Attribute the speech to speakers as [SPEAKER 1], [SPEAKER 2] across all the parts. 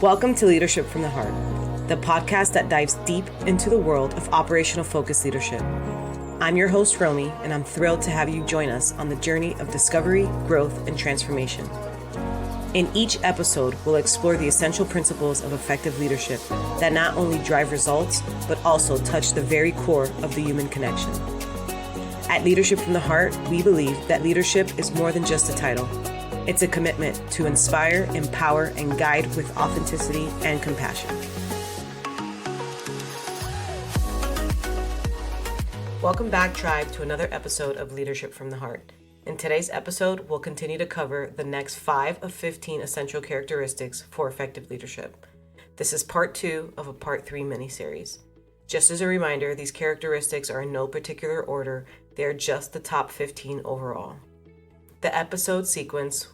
[SPEAKER 1] Welcome to Leadership from the Heart, the podcast that dives deep into the world of operational focused leadership. I'm your host, Romie, and I'm thrilled to have you join us on the journey of discovery, growth, and transformation. In each episode, we'll explore the essential principles of effective leadership that not only drive results, but also touch the very core of the human connection. At Leadership from the Heart, we believe that leadership is more than just a title. It's a commitment to inspire, empower, and guide with authenticity and compassion. Welcome back, tribe, to another episode of Leadership from the Heart. In today's episode, we'll continue to cover the next 5 of 15 essential characteristics for effective leadership. This is part 2 of a part 3 mini-series. Just as a reminder, these characteristics are in no particular order. They are just the top 15 overall. The episode sequence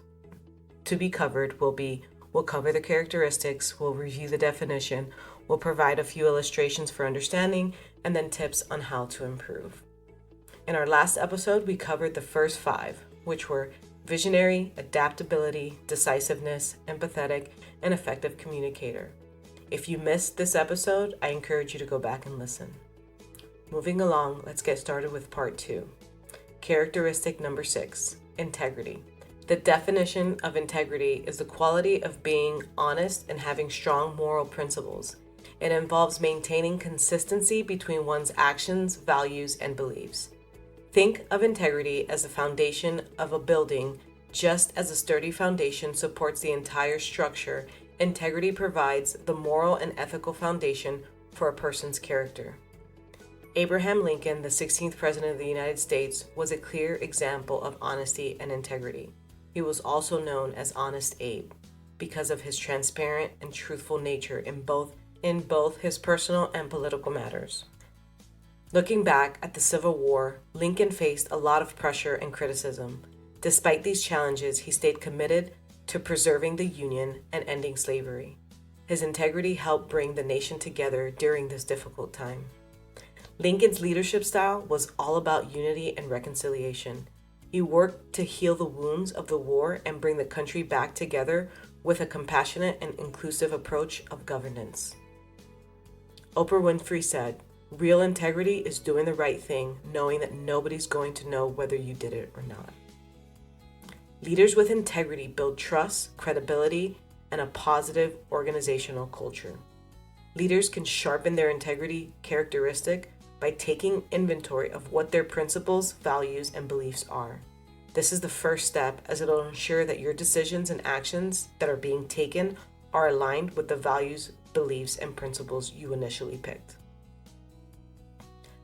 [SPEAKER 1] to be covered will be, we'll cover the characteristics, we'll review the definition, we'll provide a few illustrations for understanding, and then tips on how to improve. In our last episode, we covered the first 5, which were visionary, adaptability, decisiveness, empathetic, and effective communicator. If you missed this episode, I encourage you to go back and listen. Moving along, let's get started with part 2. Characteristic number 6, integrity. The definition of integrity is the quality of being honest and having strong moral principles. It involves maintaining consistency between one's actions, values, and beliefs. Think of integrity as the foundation of a building. Just as a sturdy foundation supports the entire structure, integrity provides the moral and ethical foundation for a person's character. Abraham Lincoln, the 16th President of the United States, was a clear example of honesty and integrity. He was also known as Honest Abe because of his transparent and truthful nature in both his personal and political matters. Looking back at the Civil War, Lincoln faced a lot of pressure and criticism. Despite these challenges, he stayed committed to preserving the Union and ending slavery. His integrity helped bring the nation together during this difficult time. Lincoln's leadership style was all about unity and reconciliation. He worked to heal the wounds of the war and bring the country back together with a compassionate and inclusive approach of governance. Oprah Winfrey said, "Real integrity is doing the right thing, knowing that nobody's going to know whether you did it or not." Leaders with integrity build trust, credibility, and a positive organizational culture. Leaders can sharpen their integrity characteristic by taking inventory of what their principles, values, and beliefs are. This is the first step, as it will ensure that your decisions and actions that are being taken are aligned with the values, beliefs, and principles you initially picked.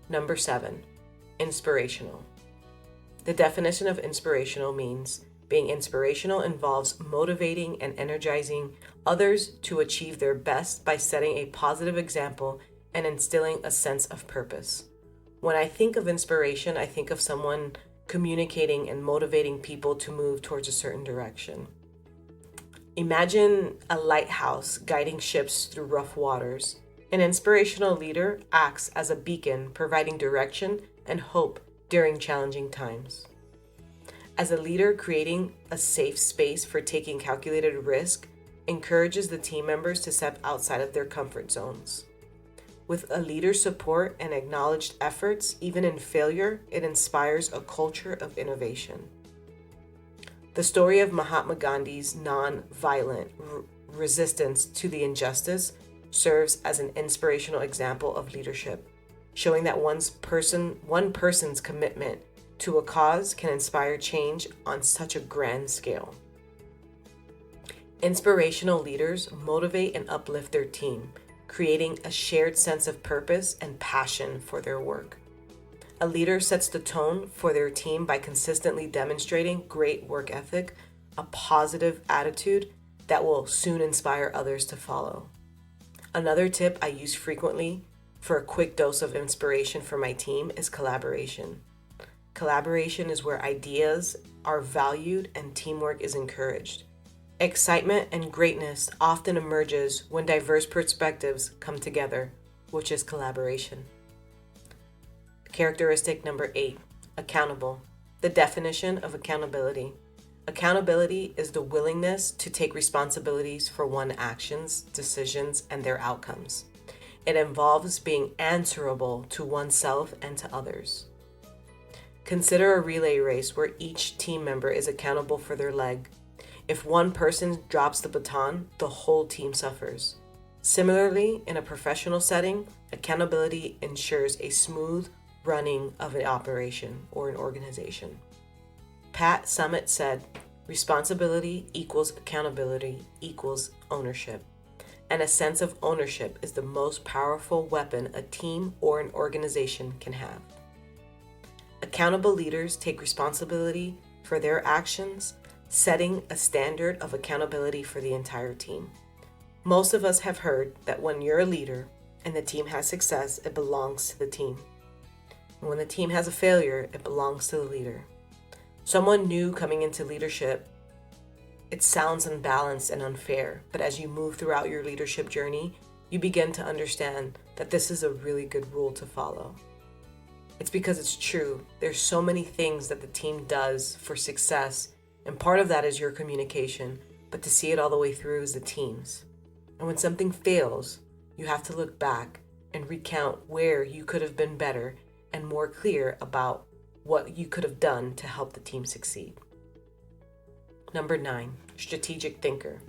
[SPEAKER 1] Number 7, inspirational. The definition of inspirational means being inspirational involves motivating and energizing others to achieve their best by setting a positive example and instilling a sense of purpose. When I think of inspiration, I think of someone communicating and motivating people to move towards a certain direction. Imagine a lighthouse guiding ships through rough waters. An inspirational leader acts as a beacon, providing direction and hope during challenging times. As a leader, creating a safe space for taking calculated risk encourages the team members to step outside of their comfort zones. With a leader's support and acknowledged efforts, even in failure, it inspires a culture of innovation. The story of Mahatma Gandhi's non-violent resistance to the injustice serves as an inspirational example of leadership, showing that one person's commitment to a cause can inspire change on such a grand scale. Inspirational leaders motivate and uplift their team, creating a shared sense of purpose and passion for their work. A leader sets the tone for their team by consistently demonstrating great work ethic, a positive attitude that will soon inspire others to follow. Another tip I use frequently for a quick dose of inspiration for my team is collaboration. Collaboration is where ideas are valued and teamwork is encouraged. Excitement and greatness often emerges when diverse perspectives come together, which is collaboration. Characteristic number 8, accountable. The definition of accountability. Accountability is the willingness to take responsibilities for one's actions, decisions, and their outcomes. It involves being answerable to oneself and to others. Consider a relay race where each team member is accountable for their leg. If one person drops the baton, the whole team suffers. Similarly, in a professional setting, accountability ensures a smooth running of an operation or an organization. Pat Summitt said, "Responsibility equals accountability equals ownership. And a sense of ownership is the most powerful weapon a team or an organization can have." Accountable leaders take responsibility for their actions, setting a standard of accountability for the entire team. Most of us have heard that when you're a leader and the team has success, it belongs to the team. And when the team has a failure, it belongs to the leader. Someone new coming into leadership, it sounds unbalanced and unfair, but as you move throughout your leadership journey, you begin to understand that this is a really good rule to follow. It's because it's true. There's so many things that the team does for success, and part of that is your communication, but to see it all the way through is the team's. And when something fails, you have to look back and recount where you could have been better and more clear about what you could have done to help the team succeed. Number 9, strategic thinker.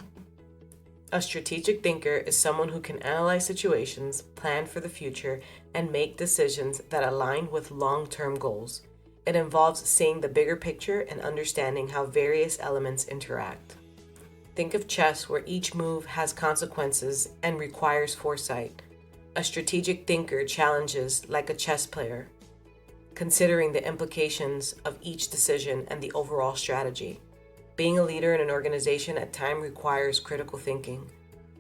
[SPEAKER 1] A strategic thinker is someone who can analyze situations, plan for the future, and make decisions that align with long-term goals. It involves seeing the bigger picture and understanding how various elements interact. Think of chess, where each move has consequences and requires foresight. A strategic thinker challenges like a chess player, considering the implications of each decision and the overall strategy. Being a leader in an organization at times requires critical thinking,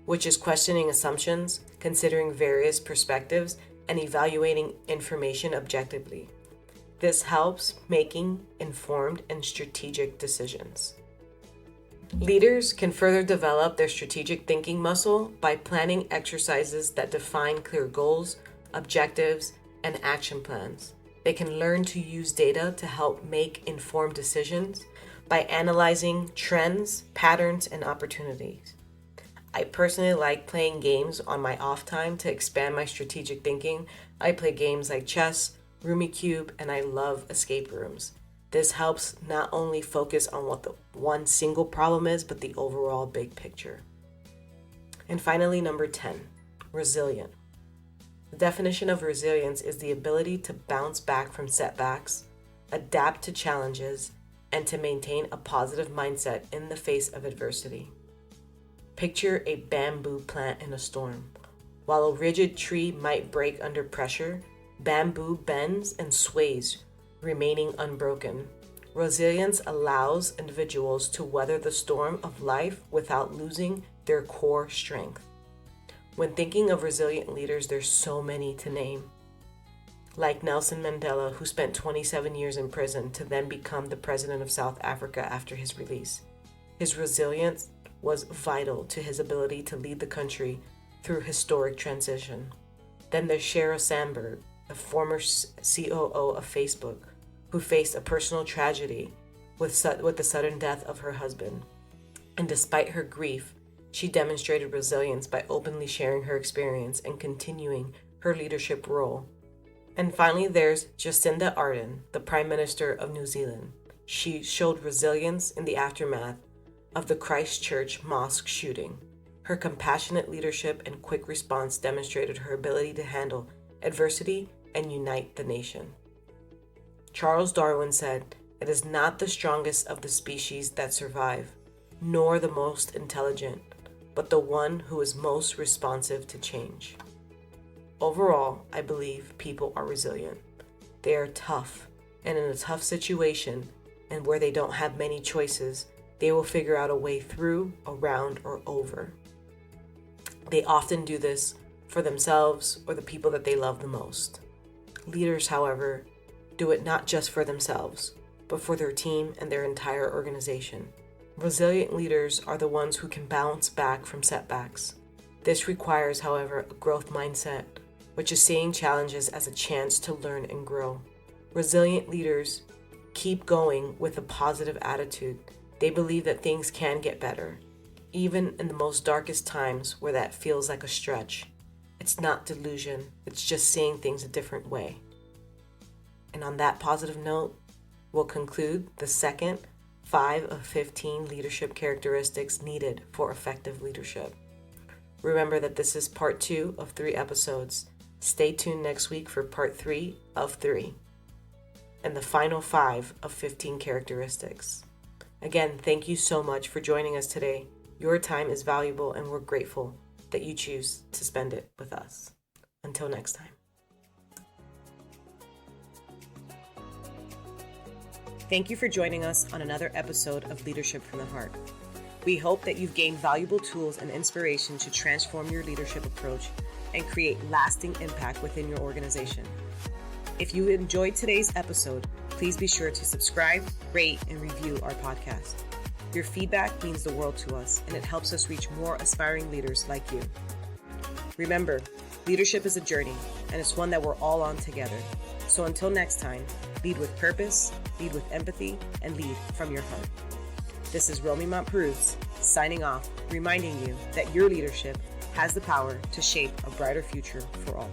[SPEAKER 1] which is questioning assumptions, considering various perspectives, and evaluating information objectively. This helps making informed and strategic decisions. Leaders can further develop their strategic thinking muscle by planning exercises that define clear goals, objectives, and action plans. They can learn to use data to help make informed decisions by analyzing trends, patterns, and opportunities. I personally like playing games on my off time to expand my strategic thinking. I play games like chess, Romie Cube, and I love escape rooms. This helps not only focus on what the one single problem is, but the overall big picture. And finally, number 10, resilient. The definition of resilience is the ability to bounce back from setbacks, adapt to challenges, and to maintain a positive mindset in the face of adversity. Picture a bamboo plant in a storm. While a rigid tree might break under pressure, bamboo bends and sways, remaining unbroken. Resilience allows individuals to weather the storm of life without losing their core strength. When thinking of resilient leaders, there's so many to name. Like Nelson Mandela, who spent 27 years in prison to then become the president of South Africa after his release. His resilience was vital to his ability to lead the country through historic transition. Then there's Sheryl Sandberg, the former COO of Facebook, who faced a personal tragedy with the sudden death of her husband. And despite her grief, she demonstrated resilience by openly sharing her experience and continuing her leadership role. And finally, there's Jacinda Ardern, the Prime Minister of New Zealand. She showed resilience in the aftermath of the Christchurch mosque shooting. Her compassionate leadership and quick response demonstrated her ability to handle adversity and unite the nation. Charles Darwin said, "It is not the strongest of the species that survive, nor the most intelligent, but the one who is most responsive to change." Overall, I believe people are resilient. They are tough, and in a tough situation, and where they don't have many choices, they will figure out a way through, around, or over. They often do this for themselves or the people that they love the most. Leaders, however, do it not just for themselves, but for their team and their entire organization. Resilient leaders are the ones who can bounce back from setbacks. This requires, however, a growth mindset, which is seeing challenges as a chance to learn and grow. Resilient leaders keep going with a positive attitude. They believe that things can get better, even in the most darkest times where that feels like a stretch. It's not delusion, it's just seeing things a different way. And on that positive note, we'll conclude the second 5 of 15 leadership characteristics needed for effective leadership. Remember that this is part 2 of 3 episodes. Stay tuned next week for part 3 of 3 and the final 5 of 15 characteristics. Again, thank you so much for joining us today. Your time is valuable and we're grateful that you choose to spend it with us. Until next time. Thank you for joining us on another episode of Leadership from the Heart. We hope that you've gained valuable tools and inspiration to transform your leadership approach and create lasting impact within your organization. If you enjoyed today's episode, please be sure to subscribe, rate, and review our podcast. Your feedback means the world to us, and it helps us reach more aspiring leaders like you. Remember, leadership is a journey, and it's one that we're all on together. So until next time, lead with purpose, lead with empathy, and lead from your heart. This is Romie Montpeirous signing off, reminding you that your leadership has the power to shape a brighter future for all.